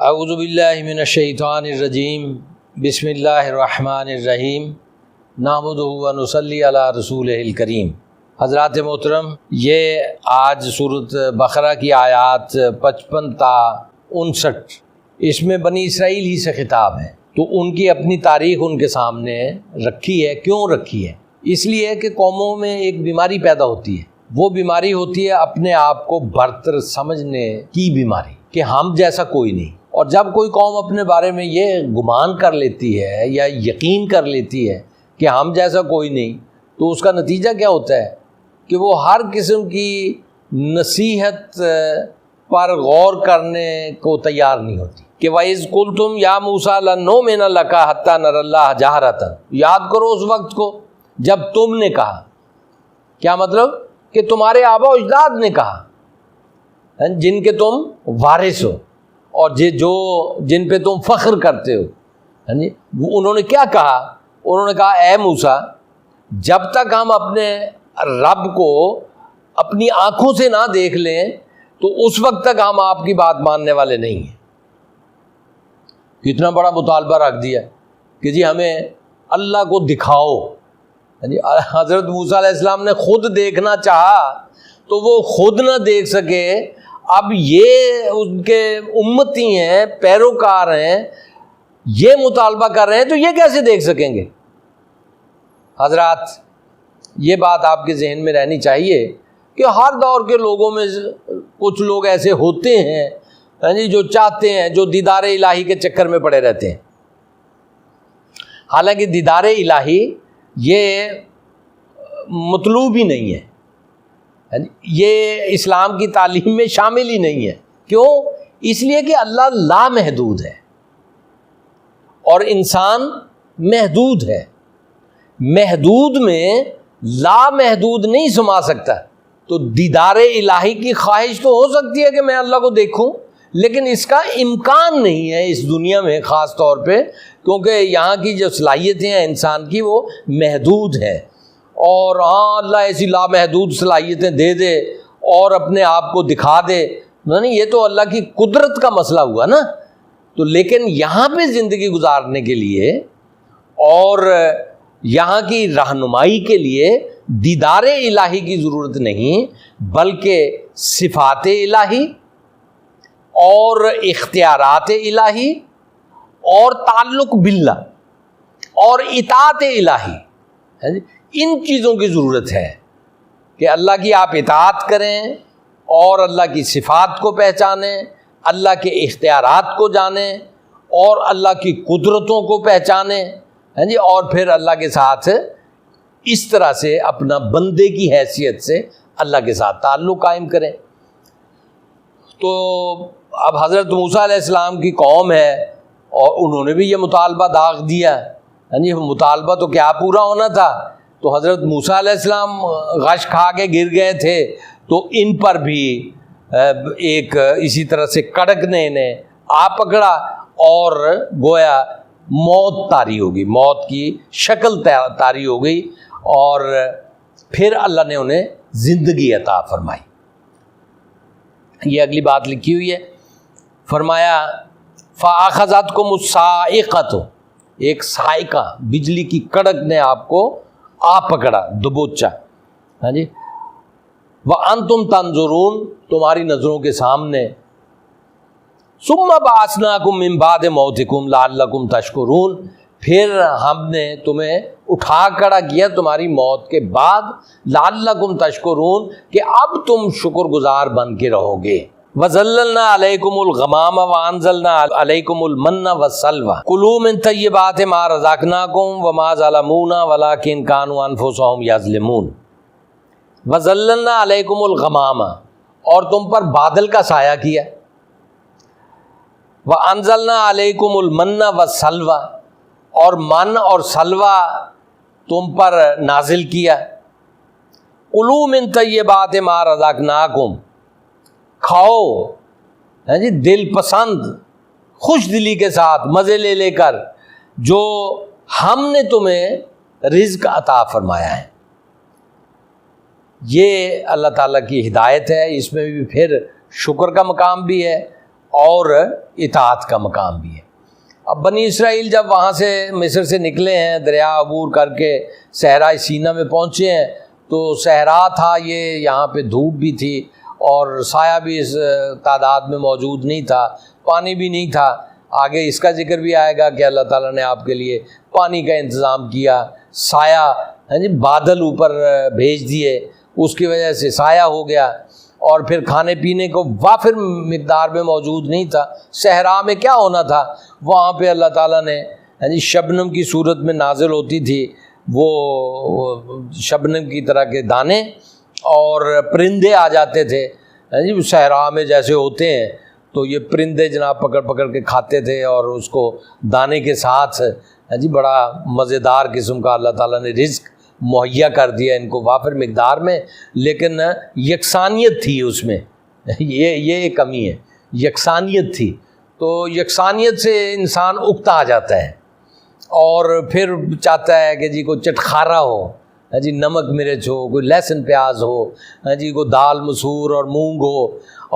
اعوذ باللہ من الشیطان الرجیم بسم اللہ الرحمن الرحیم نحمدہ و نصلی علی رسولہ الکریم۔ حضرات محترم، یہ آج سورۃ بقرہ کی آیات 55 تا 59، اس میں بنی اسرائیل ہی سے خطاب ہے، تو ان کی اپنی تاریخ ان کے سامنے رکھی ہے۔ کیوں رکھی ہے؟ اس لیے کہ قوموں میں ایک بیماری پیدا ہوتی ہے، وہ بیماری ہوتی ہے اپنے آپ کو برتر سمجھنے کی بیماری، کہ ہم جیسا کوئی نہیں۔ اور جب کوئی قوم اپنے بارے میں یہ گمان کر لیتی ہے یا یقین کر لیتی ہے کہ ہم جیسا کوئی نہیں، تو اس کا نتیجہ کیا ہوتا ہے کہ وہ ہر قسم کی نصیحت پر غور کرنے کو تیار نہیں ہوتی۔ کہ وَإِذْ قُلْتُمْ يَا مُوسَىٰ لَن نُؤْمِنَ لَكَ حَتَّىٰ نَرَى اللَّهَ جَهْرَةً، یاد کرو اس وقت کو جب تم نے کہا، کیا مطلب کہ تمہارے آبا و اجداد نے کہا، جن کے تم وارث ہو اور جن پہ تم فخر کرتے ہو، انہوں نے کیا کہا؟ انہوں نے کہا اے موسیٰ، جب تک ہم اپنے رب کو اپنی آنکھوں سے نہ دیکھ لیں تو اس وقت تک ہم آپ کی بات ماننے والے نہیں ہیں۔ کتنا بڑا مطالبہ رکھ دیا کہ جی ہمیں اللہ کو دکھاؤ۔ حضرت موسیٰ علیہ السلام نے خود دیکھنا چاہا تو وہ خود نہ دیکھ سکے، اب یہ ان کے امتی ہیں، پیروکار ہیں، یہ مطالبہ کر رہے ہیں تو یہ کیسے دیکھ سکیں گے؟ حضرات، یہ بات آپ کے ذہن میں رہنی چاہیے کہ ہر دور کے لوگوں میں کچھ لوگ ایسے ہوتے ہیں جو چاہتے ہیں، جو دیدار الہی کے چکر میں پڑے رہتے ہیں۔ حالانکہ دیدار الہی یہ مطلوب ہی نہیں ہے، یہ اسلام کی تعلیم میں شامل ہی نہیں ہے۔ کیوں؟ اس لیے کہ اللہ لامحدود ہے اور انسان محدود ہے۔ محدود میں لامحدود نہیں سما سکتا۔ تو دیدار الہی کی خواہش تو ہو سکتی ہے کہ میں اللہ کو دیکھوں، لیکن اس کا امکان نہیں ہے اس دنیا میں، خاص طور پہ کیونکہ یہاں کی جو صلاحیتیں ہیں انسان کی وہ محدود ہیں۔ اور ہاں، اللہ ایسی لامحدود صلاحیتیں دے دے اور اپنے آپ کو دکھا دے، نہیں، یہ تو اللہ کی قدرت کا مسئلہ ہوا نا۔ تو لیکن یہاں پہ زندگی گزارنے کے لیے اور یہاں کی رہنمائی کے لیے دیدار الہی کی ضرورت نہیں، بلکہ صفات الہی اور اختیارات الہی اور تعلق باللہ اور اطاعت الہی، ان چیزوں کی ضرورت ہے کہ اللہ کی آپ اطاعت کریں اور اللہ کی صفات کو پہچانیں، اللہ کے اختیارات کو جانیں اور اللہ کی قدرتوں کو پہچانیں، اور پھر اللہ کے ساتھ اس طرح سے اپنا بندے کی حیثیت سے اللہ کے ساتھ تعلق قائم کریں۔ تو اب حضرت موسیٰ علیہ السلام کی قوم ہے اور انہوں نے بھی یہ مطالبہ داغ دیا، مطالبہ تو کیا پورا ہونا تھا۔ تو حضرت موسیٰ علیہ السلام غش کھا کے گر گئے تھے، تو ان پر بھی ایک اسی طرح سے کڑکنے نے آ پکڑا اور گویا موت طاری ہو گئی، موت کی شکل طاری ہو گئی، اور پھر اللہ نے انہیں زندگی عطا فرمائی۔ یہ اگلی بات لکھی ہوئی ہے، فرمایا فَأَخَذَتْكُمُ الصَّاعِقَةُ، ایک صاعقہ، بجلی کی کڑک نے آپ کو آ پکڑا، دبوچا، وَأَنْتُمْ تَنظُرُونَ، تمہاری نظروں کے سامنے، ثُمَّ بَعَثْنَاكُمْ مِنْ بَعْدِ مَوْتِكُمْ لَعَلَّكُمْ تَشْكُرُونَ، پھر ہم نے تمہیں اٹھا کھڑا کیا تمہاری موت کے بعد، لَعَلَّكُمْ تَشْكُرُونَ، کہ اب تم شکر گزار بن کے رہو گے۔ وَظَلَّلْنَا عَلَيْكُمُ الْغَمَامَ وَأَنزَلْنَا عَلَيْكُمُ الْمَنَّ وَالسَّلْوَىٰ كُلُوا مِن طَيِّبَاتِ مَا رَزَقْنَاكُمْ وَمَا ظَلَمُونَا وَلَٰكِن كَانُوا أَنفُسَهُمْ يَظْلِمُونَ۔ وَظَلَّلْنَا عَلَيْكُمُ الْغَمَامَ، اور تم پر بادل کا سایہ کیا، وَأَنزَلْنَا عَلَيْكُمُ الْمَنَّ وَالسَّلْوَىٰ، اور من اور سلوہ تم پر نازل کیا۔ کُلُوا مِن طَيِّبَاتِ مَا رَزَقْنَاكُمْ، کھاؤ دل پسند، خوش دلی کے ساتھ، مزے لے لے کر جو ہم نے تمہیں رزق عطا فرمایا ہے۔ یہ اللہ تعالیٰ کی ہدایت ہے، اس میں بھی پھر شکر کا مقام بھی ہے اور اطاعت کا مقام بھی ہے۔ اب بنی اسرائیل جب وہاں سے مصر سے نکلے ہیں، دریا عبور کر کے صحرائے سینا میں پہنچے ہیں، تو صحرا تھا یہ، یہاں پہ دھوپ بھی تھی اور سایہ بھی اس تعداد میں موجود نہیں تھا، پانی بھی نہیں تھا۔ آگے اس کا ذکر بھی آئے گا کہ اللہ تعالیٰ نے آپ کے لیے پانی کا انتظام کیا، سایہ بادل اوپر بھیج دیے، اس کی وجہ سے سایہ ہو گیا، اور پھر کھانے پینے کو وافر مقدار میں موجود نہیں تھا۔ صحرا میں کیا ہونا تھا، وہاں پہ اللہ تعالیٰ نے شبنم کی صورت میں نازل ہوتی تھی وہ شبنم کی طرح کے دانے، اور پرندے آ جاتے تھے صحرا میں جیسے ہوتے ہیں، تو یہ پرندے جناب پکڑ پکڑ کے کھاتے تھے، اور اس کو دانے کے ساتھ بڑا مزیدار قسم کا اللہ تعالیٰ نے رزق مہیا کر دیا ان کو وافر مقدار میں، لیکن یکسانیت تھی اس میں، یہ کمی ہے، یکسانیت تھی۔ تو یکسانیت سے انسان اکتا آ جاتا ہے، اور پھر چاہتا ہے کہ جی کوئی چٹخارا ہو، نمک مرچ ہو، کوئی لہسن پیاز ہو، کوئی دال مسور اور مونگ ہو،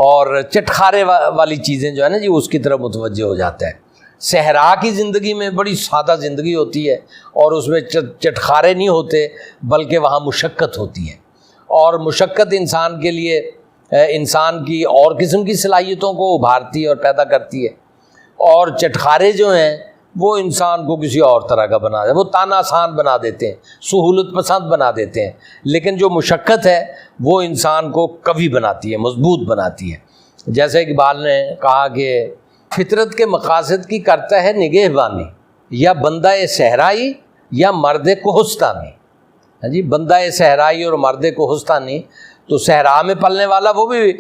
اور چٹخارے والی چیزیں جو ہے نا اس کی طرف متوجہ ہو جاتا ہے۔ صحرا کی زندگی میں بڑی سادہ زندگی ہوتی ہے، اور اس میں چٹخارے نہیں ہوتے، بلکہ وہاں مشقت ہوتی ہے، اور مشقت انسان کے لیے انسان کی اور قسم کی صلاحیتوں کو ابھارتی ہے اور پیدا کرتی ہے، اور چٹخارے جو ہیں وہ انسان کو کسی اور طرح کا بنا دیتے، وہ تان آسان بنا دیتے ہیں، سہولت پسند بنا دیتے ہیں، لیکن جو مشقت ہے وہ انسان کو قوی بناتی ہے، مضبوط بناتی ہے۔ جیسے اقبال نے کہا کہ فطرت کے مقاصد کی کرتا ہے نگہبانی، یا بندہ صحرائی یا مرد کوہستانی۔ بندہ صحرائی اور مرد کوہستانی، تو صحرا میں پلنے والا وہ بھی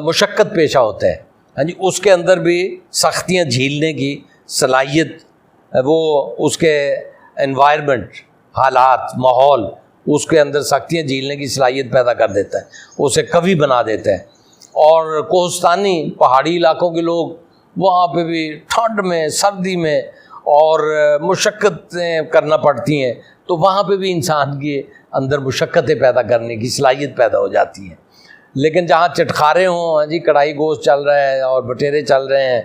مشقت پیشہ ہوتا ہے، اس کے اندر بھی سختیاں جھیلنے کی صلاحیت، وہ اس کے انوائرمنٹ، حالات، ماحول، اس کے اندر سختیاں جھیلنے کی صلاحیت پیدا کر دیتا ہے، اسے قوی بنا دیتا ہے۔ اور کوہستانی پہاڑی علاقوں کے لوگ، وہاں پہ بھی ٹھنڈ میں، سردی میں، اور مشقتیں کرنا پڑتی ہیں، تو وہاں پہ بھی انسان کے اندر مشقتیں پیدا کرنے کی صلاحیت پیدا ہو جاتی ہے۔ لیکن جہاں چٹخارے ہوں، کڑھائی گوشت چل رہا ہے اور بٹیرے چل رہے ہیں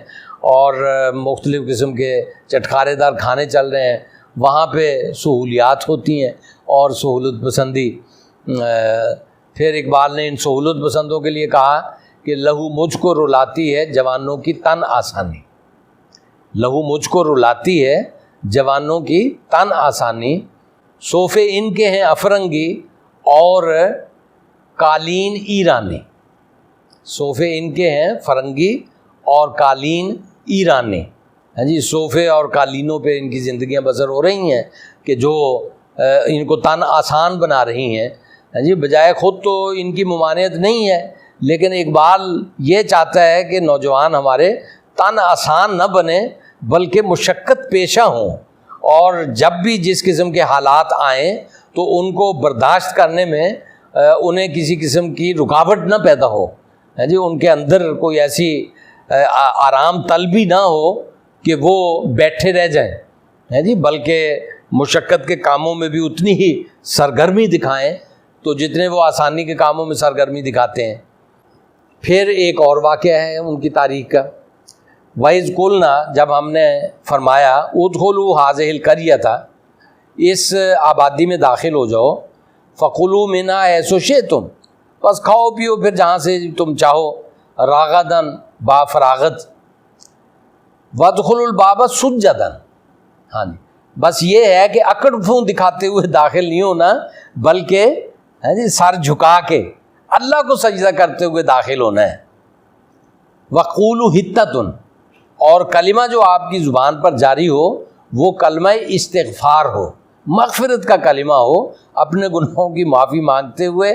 اور مختلف قسم کے چٹخارے دار کھانے چل رہے ہیں، وہاں پہ سہولیات ہوتی ہیں اور سہولت پسندی۔ پھر اقبال نے ان سہولت پسندوں کے لیے کہا کہ لہو مجھ کو رلاتی ہے جوانوں کی تن آسانی، لہو مجھ کو رلاتی ہے جوانوں کی تن آسانی، صوفے ان کے ہیں افرنگی اور قالین ایرانی، صوفے ان کے ہیں فرنگی اور قالین ایرانی۔ صوفے اور قالینوں پہ ان کی زندگیاں بسر ہو رہی ہیں کہ جو ان کو تن آسان بنا رہی ہیں، بجائے خود تو ان کی ممانعت نہیں ہے، لیکن اقبال یہ چاہتا ہے کہ نوجوان ہمارے تن آسان نہ بنے بلکہ مشقت پیشہ ہوں، اور جب بھی جس قسم کے حالات آئیں تو ان کو برداشت کرنے میں انہیں کسی قسم کی رکاوٹ نہ پیدا ہو، ان کے اندر کوئی ایسی آرام طلبی نہ ہو کہ وہ بیٹھے رہ جائیں، بلکہ مشقت کے کاموں میں بھی اتنی ہی سرگرمی دکھائیں تو جتنے وہ آسانی کے کاموں میں سرگرمی دکھاتے ہیں۔ پھر ایک اور واقعہ ہے ان کی تاریخ کا، وَإِذْ قُلْنَا، جب ہم نے فرمایا اُدْخُلُوا هَٰذِهِ الْقَرْيَةَ، اس آبادی میں داخل ہو جاؤ، فَكُلُوا مِنْهَا حَيْثُ شِئْتُمْ، بس کھاؤ پیو پھر جہاں سے تم چاہو، راغداً، با فراغت، وَادْخُلُوا الْبَابَ سُجَّدًا، ہاں جی، بس یہ ہے کہ اکڑ پھون دکھاتے ہوئے داخل نہیں ہونا، بلکہ سر جھکا کے اللہ کو سجدہ کرتے ہوئے داخل ہونا ہے۔ وَقُولُوا حِطَّةٌ، اور کلمہ جو آپ کی زبان پر جاری ہو وہ کلمہ استغفار ہو، مغفرت کا کلمہ ہو، اپنے گناہوں کی معافی مانگتے ہوئے،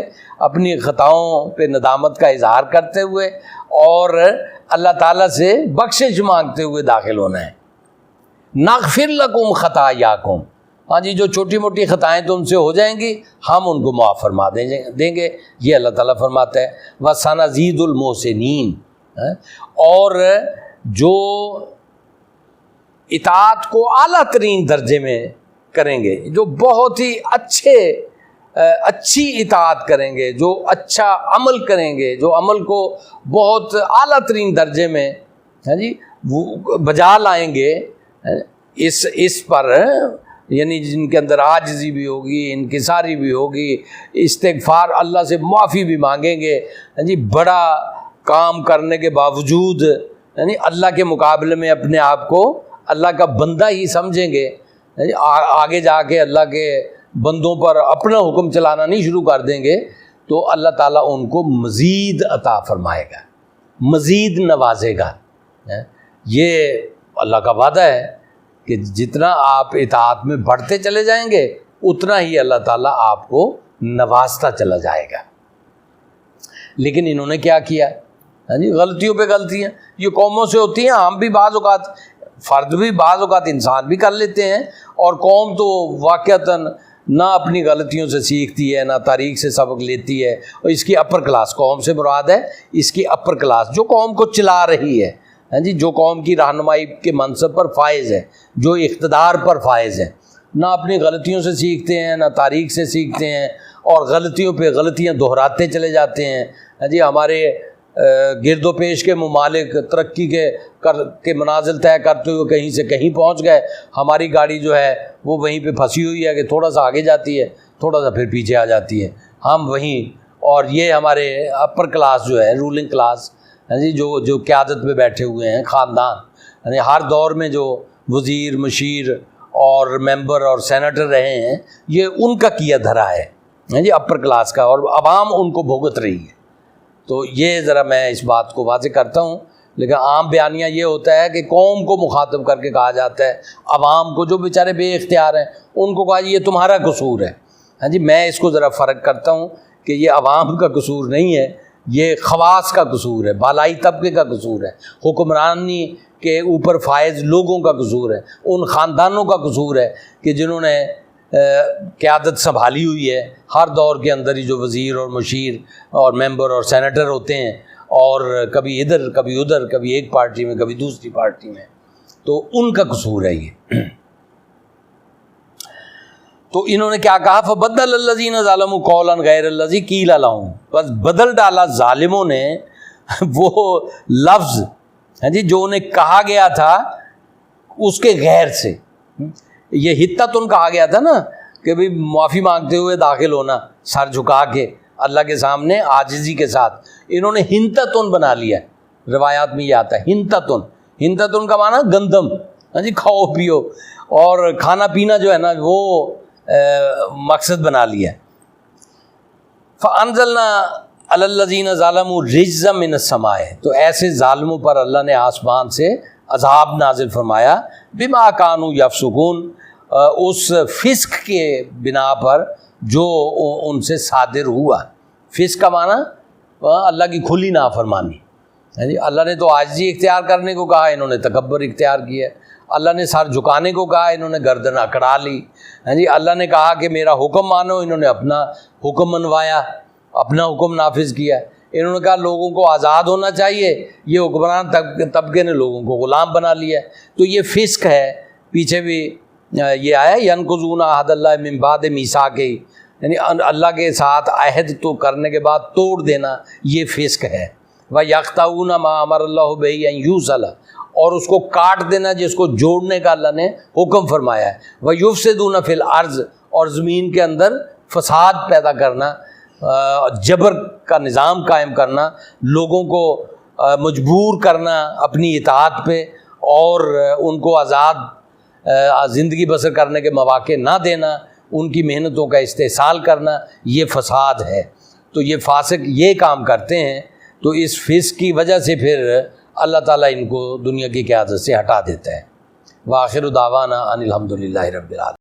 اپنی خطاؤں پہ ندامت کا اظہار کرتے ہوئے، اور اللہ تعالیٰ سے بخشش مانگتے ہوئے داخل ہونا ہے۔ نغفر لکم خطایاکم، ہاں جی، جو چھوٹی موٹی خطائیں تم سے ہو جائیں گی ہم ان کو معاف فرما دیں گے، یہ اللہ تعالیٰ فرماتا ہے۔ وَسَنَزِيدُ الْمُحْسِنِينَ، اور جو اطاعت کو اعلیٰ ترین درجے میں کریں گے، جو بہت ہی اچھی اطاعت کریں گے، جو اچھا عمل کریں گے، جو عمل کو بہت اعلیٰ ترین درجے میں ہاں جی وہ بجا لائیں گے اس پر، یعنی جن کے اندر عاجزی بھی ہوگی، انکساری بھی ہوگی، استغفار، اللہ سے معافی بھی مانگیں گے، ہاں جی بڑا کام کرنے کے باوجود یعنی اللہ کے مقابلے میں اپنے آپ کو اللہ کا بندہ ہی سمجھیں گے، آگے جا کے اللہ کے بندوں پر اپنا حکم چلانا نہیں شروع کر دیں گے، تو اللہ تعالیٰ ان کو مزید عطا فرمائے گا، مزید نوازے گا۔ یہ اللہ کا وعدہ ہے کہ جتنا آپ اطاعت میں بڑھتے چلے جائیں گے اتنا ہی اللہ تعالیٰ آپ کو نوازتا چلا جائے گا۔ لیکن انہوں نے کیا کیا؟ ہاں جی غلطیوں پہ غلطیاں، یہ قوموں سے ہوتی ہیں، ہم بھی بعض اوقات، فرد بھی بعض اوقات انسان بھی کر لیتے ہیں، اور قوم تو واقعتاً نہ اپنی غلطیوں سے سیکھتی ہے، نہ تاریخ سے سبق لیتی ہے، اور اس کی اپر کلاس، قوم سے مراد ہے اس کی اپر کلاس جو قوم کو چلا رہی ہے، ہاں جی جو قوم کی رہنمائی کے منصب پر فائز ہے، جو اقتدار پر فائز ہے، نہ اپنی غلطیوں سے سیکھتے ہیں، نہ تاریخ سے سیکھتے ہیں، اور غلطیوں پہ غلطیاں دہراتے چلے جاتے ہیں۔ ہاں جی ہمارے گرد و پیش کے ممالک ترقی کے منازل طے کرتے ہوئے کہیں سے کہیں پہنچ گئے، ہماری گاڑی جو ہے وہ وہیں پہ پھنسی ہوئی ہے کہ تھوڑا سا آگے جاتی ہے، تھوڑا سا پھر پیچھے آ جاتی ہے، ہم وہیں۔ اور یہ ہمارے اپر کلاس جو ہے، رولنگ کلاس، ہاں جی جو قیادت پہ بیٹھے ہوئے ہیں، خاندان، یعنی ہر دور میں جو وزیر، مشیر اور ممبر اور سینیٹر رہے ہیں، یہ ان کا کیا دھرا ہے، ہاں جی اپر کلاس کا، اور عوام ان کو بھگت رہی ہے۔ تو یہ ذرا میں اس بات کو واضح کرتا ہوں، لیکن عام بیانیہ یہ ہوتا ہے کہ قوم کو مخاطب کر کے کہا جاتا ہے، عوام کو جو بیچارے بے اختیار ہیں ان کو کہا یہ تمہارا قصور ہے۔ ہاں جی میں اس کو ذرا فرق کرتا ہوں کہ یہ عوام کا قصور نہیں ہے، یہ خواص کا قصور ہے، بالائی طبقے کا قصور ہے، حکمرانی کے اوپر فائز لوگوں کا قصور ہے، ان خاندانوں کا قصور ہے کہ جنہوں نے قیادت سنبھالی ہوئی ہے۔ ہر دور کے اندر ہی جو وزیر اور مشیر اور ممبر اور سینیٹر ہوتے ہیں، اور کبھی ادھر کبھی ادھر، کبھی ایک پارٹی میں کبھی دوسری پارٹی میں، تو ان کا قصور ہے یہ۔ تو انہوں نے کیا کہا؟ فَبَدَّلَ الَّذِينَ ظَلَمُوا قَوْلًا غَيْرَ الَّذِي قِيلَ لَهُمْ، بس بدل ڈالا ظالموں نے وہ لفظ، ہاں جی جو انہیں کہا گیا تھا اس کے غیر سے۔ یہ حتتن کہا گیا تھا نا کہ بھئی معافی مانگتے ہوئے داخل ہونا، سر جھکا کے اللہ کے سامنے عاجزی کے ساتھ، انہوں نے ہنتتن بنا لیا۔ روایات میں یہ آتا ہے ہنتتن، ہنتتن کا معنی گندم، ہاں جی کھاؤ پیو، اور کھانا پینا جو ہے نا وہ مقصد بنا لیا۔ فَأَنزَلْنَا عَلَى الَّذِينَ ظَلَمُوا رِجْزًا مِّنَ السَّمَاءِ، تو ایسے ظالموں پر اللہ نے آسمان سے عذاب نازل فرمایا، بِمَا كَانُوا يَفْسُقُونَ، اس فسق کے بنا پر جو ان سے صادر ہوا۔ فسق کا معنی اللہ کی کھلی نافرمانی۔ اللہ نے تو عاجزی اختیار کرنے کو کہا، انہوں نے تکبر اختیار کیا۔ اللہ نے سر جھکانے کو کہا، انہوں نے گردن اکڑا لی۔ اللہ نے کہا کہ میرا حکم مانو، انہوں نے اپنا حکم منوایا، اپنا حکم نافذ کیا۔ انہوں نے کہا لوگوں کو آزاد ہونا چاہیے، یہ حکمران طبقے نے لوگوں کو غلام بنا لیا۔ تو یہ فسق ہے۔ پیچھے بھی یہ آیا ینقضون عہد اللہ من بعد میثاقہ، یعنی اللہ کے ساتھ عہد تو کرنے کے بعد توڑ دینا، یہ فسق ہے۔ وَيَقْطَعُونَ مَا أَمَرَ اللَّهُ بِهِ أَن يُوصَلَ، اور اس کو کاٹ دینا جس کو جوڑنے کا اللہ نے حکم فرمایا ہے۔ وَيُفْسِدُونَ فِي الْأَرْضِ، اور زمین کے اندر فساد پیدا کرنا، جبر کا نظام قائم کرنا، لوگوں کو مجبور کرنا اپنی اطاعت پہ، اور ان کو آزاد زندگی بسر کرنے کے مواقع نہ دینا، ان کی محنتوں کا استحصال کرنا، یہ فساد ہے۔ تو یہ فاسق یہ کام کرتے ہیں، تو اس فسق کی وجہ سے پھر اللہ تعالیٰ ان کو دنیا کی قیادت سے ہٹا دیتا ہے۔ وآخر دعوانا ان الحمد للہ رب العالمین۔